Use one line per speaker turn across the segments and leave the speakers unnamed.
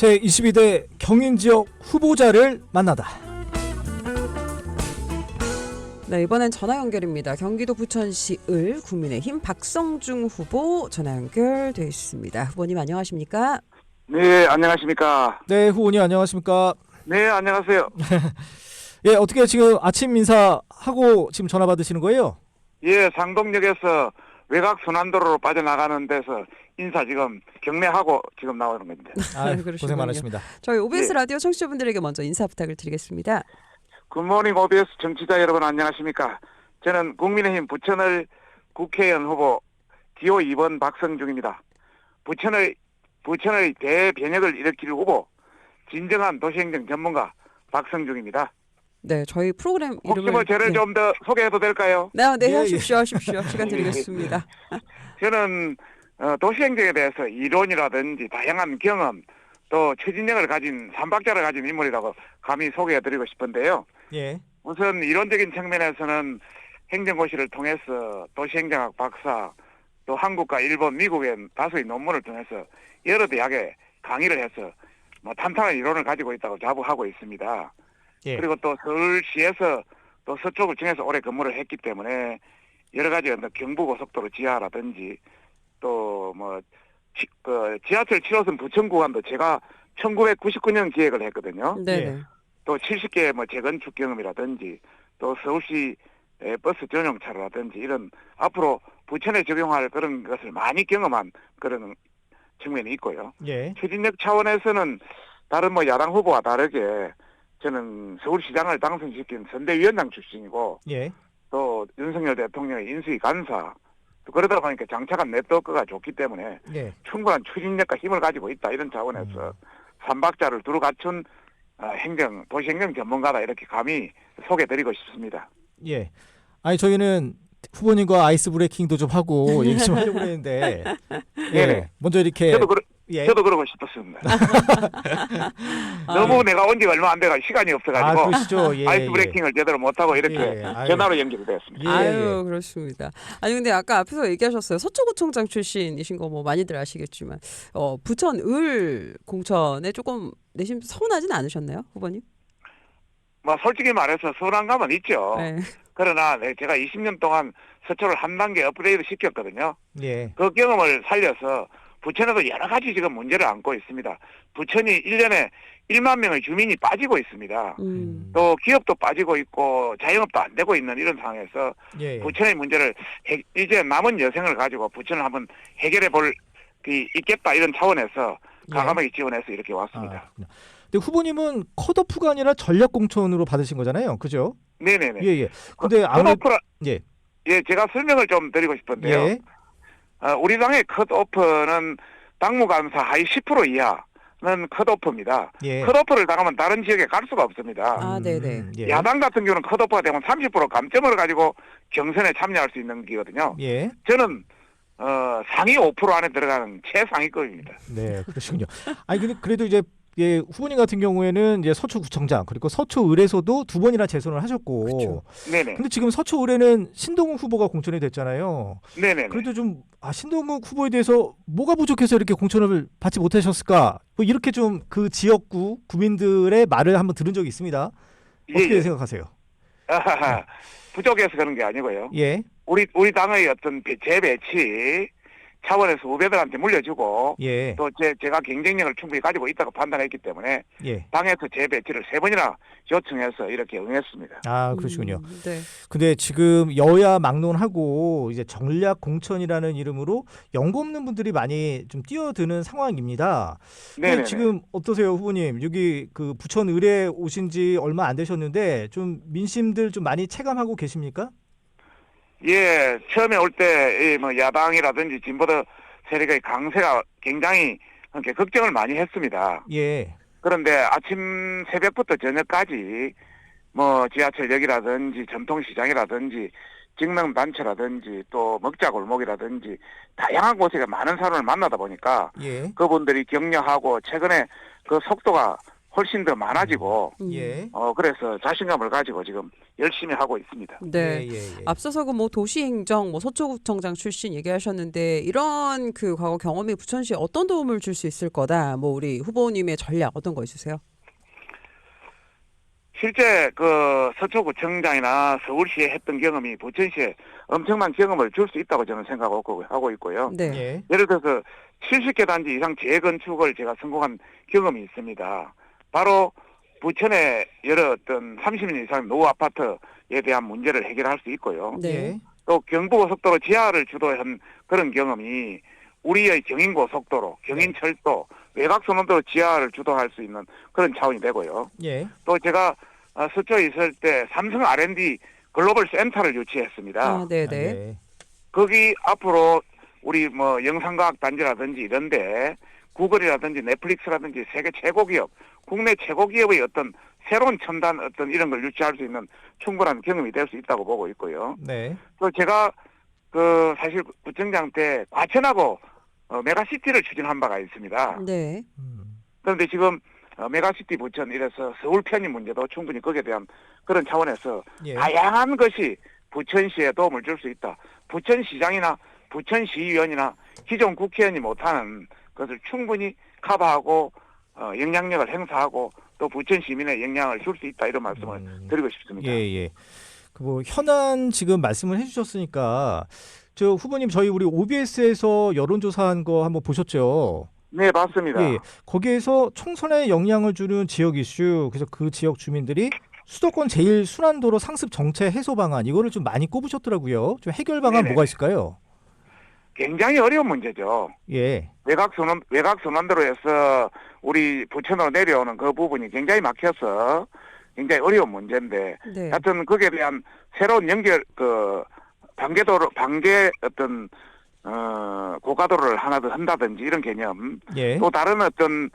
제22대 경인지역 후보자를 만나다.
네, 이번엔 전화 연결입니다. 경기도 부천시 을 국민의힘 박성중 후보 전화 연결돼 있습니다. 후보님 안녕하십니까?
네, 안녕하십니까.
네, 후보님 안녕하십니까?
네, 안녕하세요.
예, 어떻게 지금 아침 인사하고 지금 전화 받으시는 거예요?
예, 상동역에서 외곽 순환도로로 빠져나가는 데서 인사 지금 경례하고 지금 나오는 겁니다.
아,
그러시군요.
고생 많으십니다.
저희 OBS
예.
라디오 청취자분들에게 먼저 인사 부탁을 드리겠습니다.
굿모닝 OBS 정치자 여러분 안녕하십니까. 저는 국민의힘 부천을 국회의원 후보 기호 2번 박성중입니다. 부천의 대변혁을 일으킬 후보 진정한 도시행정 전문가 박성중입니다.
네, 저희 프로그램
혹시
이름을
뭐 저를 좀 더 소개해도 될까요?
네,
예,
하십시오. 시간 드리겠습니다.
저는 도시행정에 대해서 이론이라든지 다양한 경험 또 추진력을 가진 삼박자를 가진 인물이라고 감히 소개해드리고 싶은데요.
예.
우선 이론적인 측면에서는 행정고시를 통해서 도시행정학 박사 또 한국과 일본, 미국의 다수의 논문을 통해서 여러 대학에 강의를 해서 뭐 탄탄한 이론을 가지고 있다고 자부하고 있습니다.
예.
그리고 또 서울시에서 또 서초구청에서 오래 근무를 했기 때문에 여러 가지 경부고속도로 지하라든지 또 뭐 지하철 7호선 부천 구간도 제가 1999년 기획을 했거든요.
네.
또 70개 뭐 재건축 경험이라든지 또 서울시 버스 전용차라든지 이런 앞으로 부천에 적용할 그런 것을 많이 경험한 그런 측면이 있고요.
예.
추진력 차원에서는 다른 뭐 야당 후보와 다르게 저는 서울시장을 당선시킨 선대위원장 출신이고
예.
또 윤석열 대통령의 인수위 간사 또 그러다 보니까 장착한 네트워크가 좋기 때문에
예.
충분한 추진력과 힘을 가지고 있다 이런 차원에서 삼박자를 두루 갖춘 도시행정 전문가다 이렇게 감히 소개드리고 싶습니다.
예. 아니 저희는 후보님과 아이스 브레이킹도 좀 하고 얘기 좀 하려고 했는데 예. 먼저 이렇게
저도 그러고 싶었습니다. 너무 내가 온 지가 얼마 안 돼가 시간이 없어가지고
그러시죠. 예,
아이스 브레이킹을 제대로 못하고 이렇게 전화로 연결이 되었습니다.
아유, 그렇습니다. 아니 근데 아까 앞에서 얘기하셨어요. 서초구청장 출신이신 거 뭐 많이들 아시겠지만 부천 을 공천에 조금 내심 서운하진 않으셨나요, 후보님?
뭐 솔직히 말해서 서운한 감은 있죠.
네.
그러나 제가 20년 동안 서초를 한 단계 업그레이드 시켰거든요.
예.
그 경험을 살려서 부천에도 여러 가지 지금 문제를 안고 있습니다. 부천이 1년에 1만 명의 주민이 빠지고 있습니다. 또 기업도 빠지고 있고 자영업도 안 되고 있는 이런 상황에서
예.
부천의 문제를 이제 남은 여생을 가지고 부천을 한번 해결해 볼 있겠다 이런 차원에서 과감하게 지원해서 이렇게 왔습니다.
근데 후보님은 컷오프가 아니라 전략 공천으로 받으신 거잖아요. 그죠?
네네네.
예. 근데
컷오프라
예.
제가 설명을 좀 드리고 싶은데요.
예.
우리 당의 컷오프는 당무감사 하위 10% 이하는 컷오프입니다.
예.
컷오프를 당하면 다른 지역에 갈 수가 없습니다.
네네.
예.
야당 같은 경우는 컷오프가 되면 30% 감점을 가지고 경선에 참여할 수 있는 기거든요.
예.
저는 상위 5% 안에 들어가는 최상위급입니다.
네, 그러시군요. 아니 근데 그래도 이제 후보님 같은 경우에는 이제 서초구청장 그리고 서초을에서도 두 번이나 재선을 하셨고,
그렇죠.
네네.
근데 지금 서초을에는 신동욱 후보가 공천이 됐잖아요.
네네.
그래도 좀 신동욱 후보에 대해서 뭐가 부족해서 이렇게 공천을 받지 못하셨을까? 뭐 이렇게 좀 그 지역구 구민들의 말을 한번 들은 적이 있습니다. 어떻게 생각하세요?
부족해서 그런 게 아니고요.
예.
우리 당의 어떤 재배치 차원에서 후배들한테 물려주고
예.
또 제가 경쟁력을 충분히 가지고 있다고 판단했기 때문에
예.
당에서 재배치를 3번이나 요청해서 이렇게 응했습니다.
그러시군요.
네.
근데 지금 여야 막론하고 이제 전략 공천이라는 이름으로 연고 없는 분들이 많이 좀 뛰어드는 상황입니다.
네.
지금 어떠세요, 후보님? 여기 그 부천 을에 오신 지 얼마 안 되셨는데 좀 민심들 좀 많이 체감하고 계십니까?
예, 처음에 올 때 뭐 야당이라든지 진보도 세력의 강세가 굉장히 이렇게 걱정을 많이 했습니다.
예.
그런데 아침 새벽부터 저녁까지 뭐 지하철역이라든지 전통시장이라든지 직능단체라든지 또 먹자골목이라든지 다양한 곳에 많은 사람을 만나다 보니까
예.
그분들이 격려하고 최근에 그 속도가 훨씬 더 많아지고
예.
그래서 자신감을 가지고 지금 열심히 하고 있습니다.
네.
예, 예, 예.
앞서서 그 뭐 도시행정, 뭐 서초구청장 출신 얘기하셨는데 이런 그 과거 경험이 부천시에 어떤 도움을 줄 수 있을 거다. 뭐 우리 후보님의 전략 어떤 거 있으세요?
실제 그 서초구청장이나 서울시에 했던 경험이 부천시에 엄청난 경험을 줄 수 있다고 저는 생각하고 있고요.
네.
예.
예를 들어서 70개 단지 이상 재건축을 제가 성공한 경험이 있습니다. 바로 부천의 여러 어떤 30년 이상 노후 아파트에 대한 문제를 해결할 수 있고요.
네.
예.
또 경부고속도로 지하를 주도한 그런 경험이 우리의 경인고속도로, 경인철도, 외곽선원도로 지하를 주도할 수 있는 그런 차원이 되고요.
예.
또 제가 서초에 있을 때 삼성 R&D 글로벌 센터를 유치했습니다.
아, 네,
아,
네.
네.
거기 앞으로 우리 뭐 영상과학 단지라든지 이런데 구글이라든지 넷플릭스라든지 세계 최고 기업, 국내 최고 기업의 어떤 새로운 첨단 어떤 이런 걸 유치할 수 있는 충분한 경험이 될 수 있다고 보고 있고요.
네.
또 제가 그 사실 구청장 때 과천하고 메가시티를 추진한 바가 있습니다.
네.
그런데 지금 메가시티 부천 이래서 서울 편입 문제도 충분히 거기에 대한 그런 차원에서
예.
다양한 것이 부천시에 도움을 줄 수 있다. 부천시장이나 부천시의원이나 기존 국회의원이 못하는 것을 충분히 커버하고 영향력을 행사하고 또 부천 시민의 영향을 줄 수 있다 이런 말씀을 드리고 싶습니다.
예, 예. 그 뭐 현안 지금 말씀을 해주셨으니까 저 후보님 저희 우리 OBS에서 여론조사한 거 한번 보셨죠?
네, 맞습니다.
예. 거기에서 총선에 영향을 주는 지역 이슈, 그래서 그 지역 주민들이 수도권 제일 순환도로 상습 정체 해소 방안 이거를 좀 많이 꼽으셨더라고요. 좀 해결 방안
네네.
뭐가 있을까요?
굉장히 어려운 문제죠.
예.
외곽순환도로에서 우리 부천으로 내려오는 그 부분이 굉장히 막혀서 굉장히 어려운 문제인데,
네.
하여튼 거기에 대한 새로운 연결 방계 어떤 고가도로를 하나 더 한다든지 이런 개념,
예.
또 다른 어떤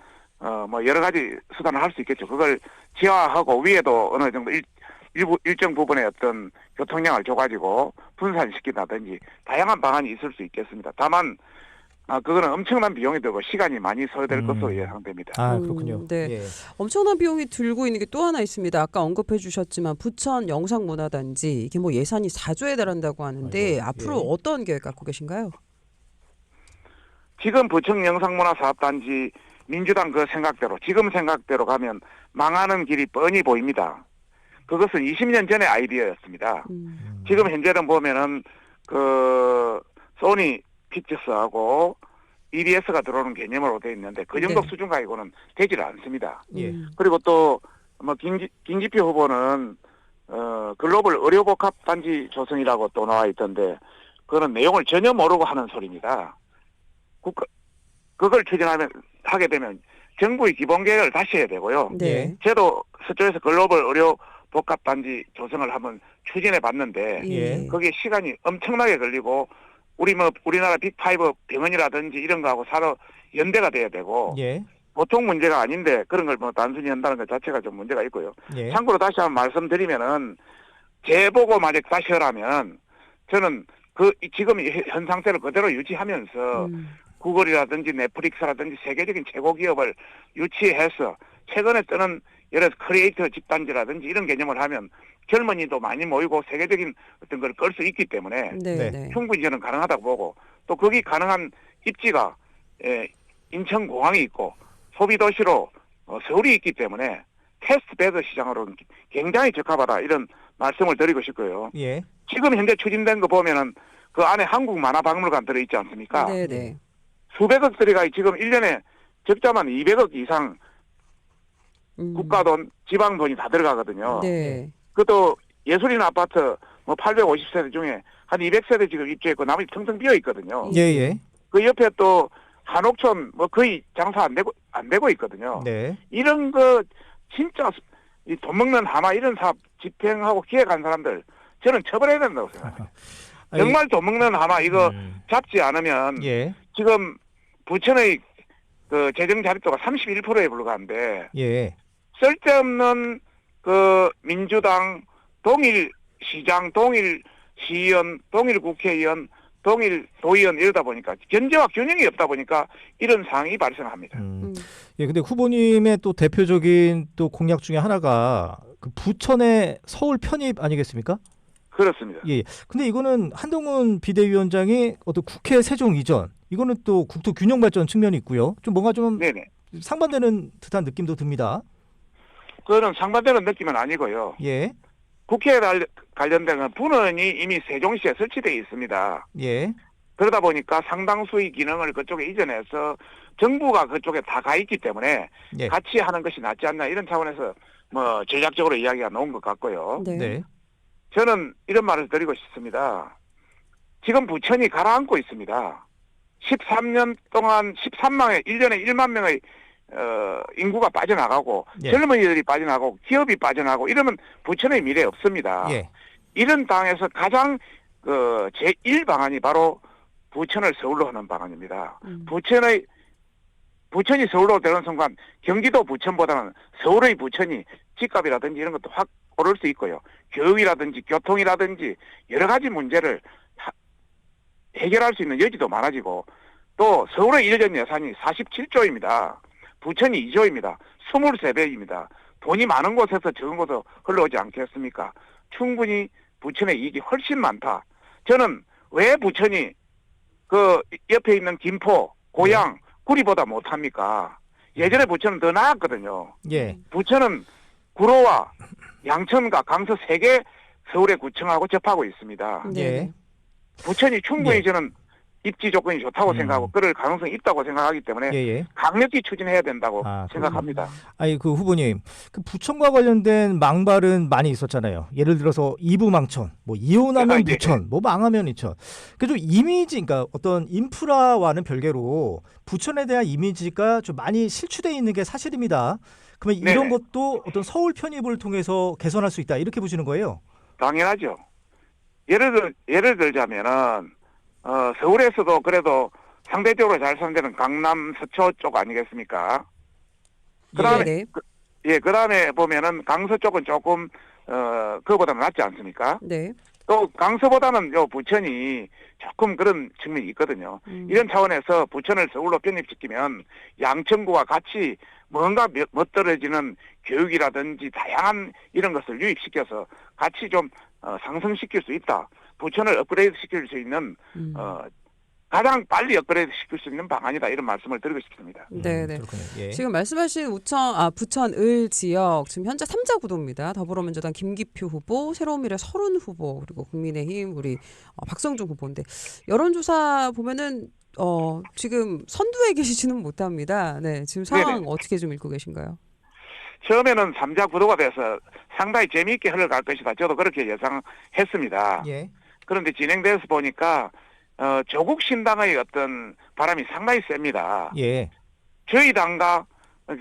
뭐 여러 가지 수단을 할 수 있겠죠. 그걸 지하하고 위에도 어느 정도 일정 부분의 어떤 교통량을 줘가지고 분산시킨다든지 다양한 방안이 있을 수 있겠습니다. 다만 그거는 엄청난 비용이 들고 시간이 많이 소요될 것으로 예상됩니다.
아, 그렇군요.
네.
예.
엄청난 비용이 들고 있는 게 또 하나 있습니다. 아까 언급해 주셨지만 부천 영상문화단지 이게 뭐 예산이 4조에 달한다고 하는데
아이고,
앞으로
예.
어떤 계획 갖고 계신가요?
지금 부천 영상문화사업단지 민주당 그 생각대로 지금 생각대로 가면 망하는 길이 뻔히 보입니다. 그것은 20년 전의 아이디어였습니다. 지금 현재는 보면은 그 소니 픽처스하고 EBS가 들어오는 개념으로 되어 있는데 그 정도
네.
수준 가지고는 되지를 않습니다.
예.
그리고 또 뭐 김기표 후보는 글로벌 의료복합단지 조성이라고 또 나와 있던데 그거는 내용을 전혀 모르고 하는 소리입니다. 그걸 하게 되면 정부의 기본 계획을 다시 해야 되고요.
네.
저도 서쪽에서 글로벌 의료 복합단지 조성을 한번 추진해 봤는데
예.
거기에 시간이 엄청나게 걸리고 우리나라 빅5 병원이라든지 이런 거하고 서로 연대가 돼야 되고
예.
보통 문제가 아닌데 그런 걸 뭐 단순히 한다는 것 자체가 좀 문제가 있고요.
예.
참고로 다시 한번 말씀드리면은 재보고 만약 다시 하라면 저는 지금 현 상태를 그대로 유지하면서 구글이라든지 넷플릭스라든지 세계적인 최고 기업을 유치해서 최근에 뜨는 예를 들어서 크리에이터 집단지라든지 이런 개념을 하면 젊은이도 많이 모이고 세계적인 어떤 걸 끌 수 있기 때문에
네.
네.
충분히 저는 가능하다고 보고 또 거기 가능한 입지가 인천공항이 있고 소비도시로 서울이 있기 때문에 테스트베드 시장으로는 굉장히 적합하다 이런 말씀을 드리고 싶고요.
예.
지금 현재 추진된 거 보면은 그 안에 한국만화박물관 들어있지 않습니까?
네, 네.
수백억 들이가 지금 1년에 적자만 200억 이상 국가 돈, 지방 돈이 다 들어가거든요.
네.
그것도 예술인 아파트 뭐 850세대 중에 한 200세대 지금 입주했고 나머지 텅텅 비어 있거든요.
예, 예.
그 옆에 또 한옥촌 뭐 거의 장사 안 되고 있거든요.
네.
이런 거 진짜 이 돈 먹는 하마 이런 사업 집행하고 기획한 사람들 저는 처벌해야 된다고 생각해요.
아니,
정말 돈 먹는 하마 이거 잡지 않으면
예.
지금 부천의 그 재정 자립도가 31%에 불과한데
예.
쓸데없는 그 민주당 동일 시장, 동일 시의원, 동일 국회의원, 동일 도의원 이러다 보니까 견제와 균형이 없다 보니까 이런 상황이 발생합니다.
예, 근데 후보님의 또 대표적인 또 공약 중에 하나가 그 부천의 서울 편입 아니겠습니까?
그렇습니다.
예. 근데 이거는 한동훈 비대위원장이 어떤 국회 세종 이전 이거는 또 국토 균형 발전 측면이 있고요. 좀 뭔가 좀
네네.
상반되는 듯한 느낌도 듭니다.
그거는 상반되는 느낌은 아니고요.
예.
국회에 관련된 분원이 이미 세종시에 설치되어 있습니다.
예.
그러다 보니까 상당수의 기능을 그쪽에 이전해서 정부가 그쪽에 다 가 있기 때문에
예.
같이 하는 것이 낫지 않나 이런 차원에서 뭐 전략적으로 이야기가 나온 것 같고요.
네.
네.
저는 이런 말을 드리고 싶습니다. 지금 부천이 가라앉고 있습니다. 13년 동안 13만의 1년에 1만 명의 인구가 빠져나가고
예.
젊은이들이 빠져나가고 기업이 빠져나가고 이러면 부천의 미래 없습니다.
예.
이런 당에서 가장 제1 방안이 바로 부천을 서울로 하는 방안입니다. 부천이 서울로 되는 순간 경기도 부천보다는 서울의 부천이 집값이라든지 이런 것도 확 오를 수 있고요. 교육이라든지 교통이라든지 여러 가지 문제를 해결할 수 있는 여지도 많아지고 또 서울의 일전 예산이 47조입니다. 부천이 2조입니다. 23배입니다. 돈이 많은 곳에서 적은 곳으로 흘러오지 않겠습니까? 충분히 부천의 이익이 훨씬 많다. 저는 왜 부천이 그 옆에 있는 김포, 고양, 구리보다 못합니까? 예전에 부천은 더 나았거든요.
예.
부천은 구로와 양천과 강서 3개 서울의 구청하고 접하고 있습니다.
네.
예.
부천이 충분히
예.
저는 입지 조건이 좋다고 생각하고 그럴 가능성이 있다고 생각하기 때문에
예. 예.
강력히 추진해야 된다고
아,
생각합니다.
아니 그 후보님 그 부천과 관련된 망발은 많이 있었잖아요. 예를 들어서 이부망천, 뭐 이혼하면
예.
부천, 뭐 망하면 이천. 그좀 이미지, 그러니까 어떤 인프라와는 별개로 부천에 대한 이미지가 좀 많이 실추돼 있는 게 사실입니다. 그러면 이런
네네.
것도 어떤 서울 편입을 통해서 개선할 수 있다 이렇게 보시는 거예요?
당연하죠. 예를 들자면은 서울에서도 그래도 상대적으로 잘 사는 데는 강남 서초 쪽 아니겠습니까? 그다음에
네.
그다음에 보면은 강서 쪽은 조금 그거보다는 낫지 않습니까?
네.
또 강서보다는 요 부천이 조금 그런 측면이 있거든요. 이런 차원에서 부천을 서울로 편입시키면 양천구와 같이 뭔가 멋들어지는 교육이라든지 다양한 이런 것을 유입시켜서 같이 좀 상승시킬 수 있다. 부천을 업그레이드 시킬 수 있는 가장 빨리 업그레이드 시킬 수 있는 방안이다. 이런 말씀을 드리고 싶습니다.
네네.
그렇군요. 예.
지금 말씀하신 부천 을 지역 지금 현재 3자 구도입니다. 더불어민주당 김기표 후보, 새로운미래 설훈 후보, 그리고 국민의힘 우리 박성중 후보인데 여론조사 보면은 지금 선두에 계시지는 못합니다. 네, 지금 상황
네네.
어떻게 좀 읽고 계신가요?
처음에는 3자 구도가 돼서 상당히 재미있게 흘러갈 것이다. 저도 그렇게 예상했습니다.
예.
그런데 진행돼서 보니까 조국 신당의 어떤 바람이 상당히 셉니다.
예.
저희 당과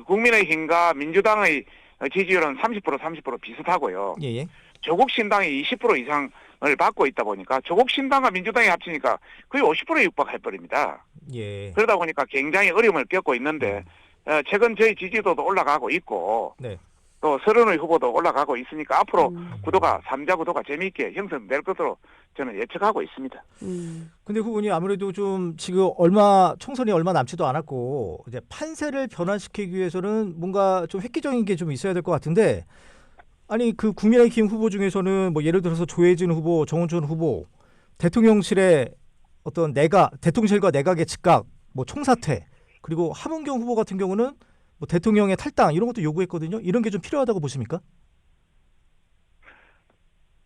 국민의힘과 민주당의 지지율은 30% 비슷하고요.
예. 예.
조국 신당이 20% 이상을 받고 있다 보니까 조국 신당과 민주당이 합치니까 거의 50%에 육박할 뻔입니다.
예.
그러다 보니까 굉장히 어려움을 겪고 있는데 최근 저희 지지도도 올라가고 있고
네.
또 서른의 후보도 올라가고 있으니까 앞으로 구도가 3자 구도가 재미있게 형성될 것으로 저는 예측하고 있습니다.
근데 후보님 아무래도 좀 지금 총선이 얼마 남지도 않았고 이제 판세를 변화시키기 위해서는 뭔가 좀 획기적인 게 좀 있어야 될 것 같은데 아니 그 국민의힘 후보 중에서는 뭐 예를 들어서 조혜진 후보, 정운천 후보 대통령실의 어떤 대통령실과 내각의 즉각 뭐 총사퇴 그리고 함은경 후보 같은 경우는 뭐 대통령의 탈당 이런 것도 요구했거든요. 이런 게 좀 필요하다고 보십니까?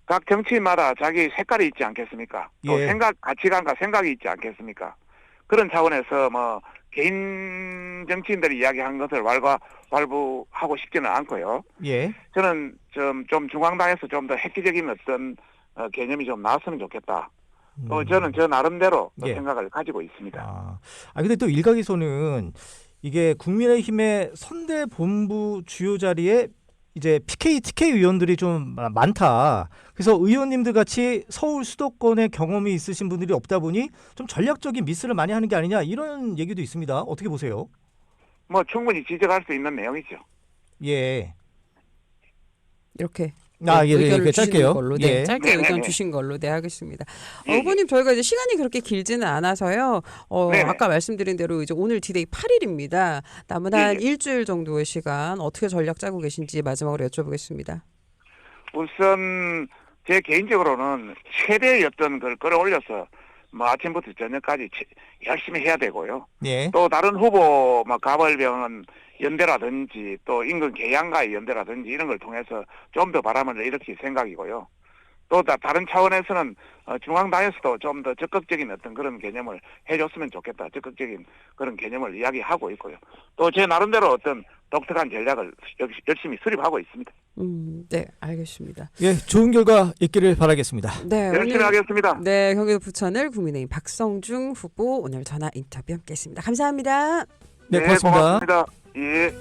각 정치인마다 자기 색깔이 있지 않겠습니까? 또
예.
가치관과 생각이 있지 않겠습니까? 그런 차원에서 뭐 개인 정치인들이 이야기한 것을 왈부하고 싶지는 않고요.
예.
저는 좀 중앙당에서 좀 더 획기적인 어떤 개념이 좀 나왔으면 좋겠다. 또 저는 저 나름대로 또
예.
생각을 가지고 있습니다.
근데 또 일각에서는 이게 국민의힘의 선대 본부 주요 자리에 이제 TK 의원들이 좀 많다. 그래서 의원님들 같이 서울 수도권에 경험이 있으신 분들이 없다 보니 좀 전략적인 미스를 많이 하는 게 아니냐 이런 얘기도 있습니다. 어떻게 보세요?
뭐 충분히 지적할 수 있는 내용이죠.
예.
이렇게
아, 예,
의견을
예,
주시는
짧게요.
걸로,
예.
짧게
네네네.
의견 주신 걸로 하겠습니다.
예, 예.
후보님 저희가 이제 시간이 그렇게 길지는 않아서요.
네네.
아까 말씀드린 대로 이제 오늘 디데이 8일입니다. 남은
예,
한
예.
일주일 정도의 시간 어떻게 전략 짜고 계신지 마지막으로 여쭤보겠습니다.
우선 제 개인적으로는 최대의 어떤 걸 끌어올려서 뭐 아침부터 저녁까지 열심히 해야 되고요.
예.
또 다른 후보 뭐 가벌병원 연대라든지 또 인근 계양가의 연대라든지 이런 걸 통해서 좀 더 바람을 일으킬 생각이고요. 또 다른 차원에서는 중앙당에서도 좀 더 적극적인 어떤 그런 개념을 해줬으면 좋겠다. 적극적인 그런 개념을 이야기하고 있고요. 또 제 나름대로 어떤 독특한 전략을 열심히 수립하고 있습니다.
네, 알겠습니다.
예, 좋은 결과 있기를 바라겠습니다.
네,
열심히
오늘
하겠습니다.
네, 경기도 부천을 국민의힘 박성중 후보 오늘 전화 인터뷰 함께했습니다. 감사합니다.
네, 고맙습니다.
고맙습니다. 예.